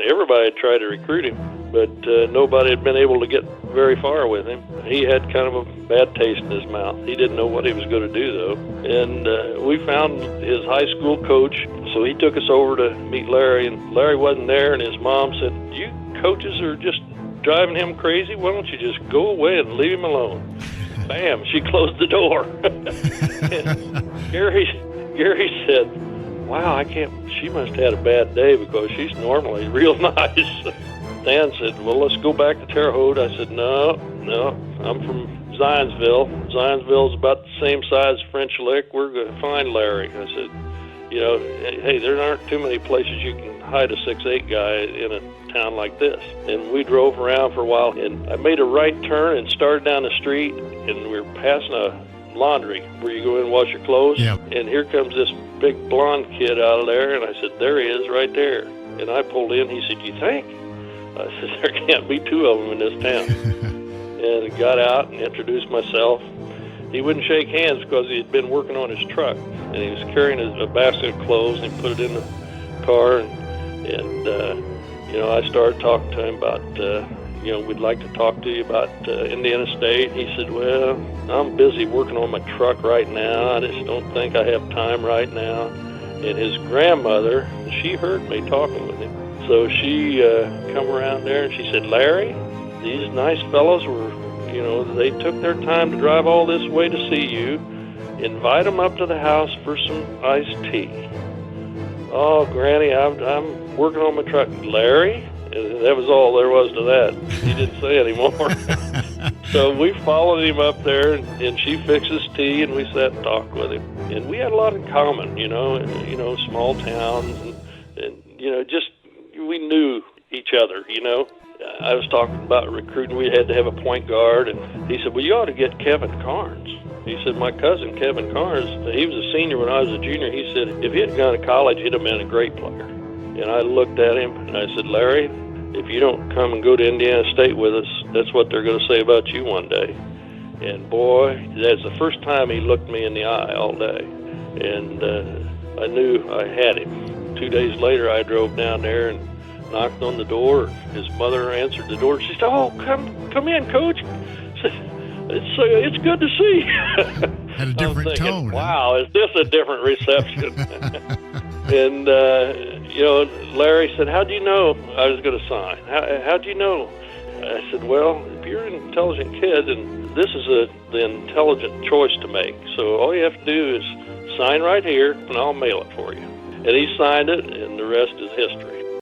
Everybody had tried to recruit him, but nobody had been able to get very far with him. He had kind of a bad taste in his mouth. He didn't know what he was going to do, though. And we found his high school coach, so he took us over to meet Larry, and Larry wasn't there, and his mom said, "You coaches are just driving him crazy. Why don't you just go away and leave him alone?" Bam, she closed the door. And Gary said, "Wow, she must have had a bad day because she's normally real nice." Dan said, "Well, let's go back to Terre Haute." I said, No, I'm from Zionsville. Zionsville's about the same size as French Lick. We're going to find Larry. I said, hey, there aren't too many places you can hide a 6'8" guy in a town like this. And we drove around for a while, and I made a right turn and started down the street, and we were passing a laundry where you go in and wash your clothes. Yeah. And here comes this big blonde kid out of there, and I said, "There he is right there." And I pulled in. He said, "You think?" I said, "There can't be two of them in this town." And I got out and introduced myself. He wouldn't shake hands because he had been working on his truck, and he was carrying a basket of clothes, and he put it in the car, and I started talking to him about, we'd like to talk to you about Indiana State. He said, "Well, I'm busy working on my truck right now. I just don't think I have time right now." And his grandmother, she heard me talking with him. So she come around there and she said, "Larry, these nice fellows were, they took their time to drive all this way to see you. Invite them up to the house for some iced tea." "Oh, Granny, I'm working on my truck." "Larry?" And that was all there was to that. He didn't say anymore. So we followed him up there, and she fixed his tea, and we sat and talked with him. And we had a lot in common, small towns, and just we knew each other, I was talking about recruiting. We had to have a point guard, and he said, "Well, you ought to get Kevin Carnes." He said, "My cousin, Kevin Carnes, he was a senior when I was a junior." He said, "If he had gone to college, he'd have been a great player." And I looked at him, and I said, "Larry, if you don't come and go to Indiana State with us, that's what they're going to say about you one day." And boy, that's the first time he looked me in the eye all day. And I knew I had him. 2 days later, I drove down there and knocked on the door. His mother answered the door. She said, "Oh, come in, Coach." It's good to see you." Had a different tone. Wow, is this a different reception? And, Larry said, "How'd you know I was going to sign? How'd you know?" I said, "Well, if you're an intelligent kid, and this is the intelligent choice to make. So all you have to do is sign right here, and I'll mail it for you." And he signed it, and the rest is history.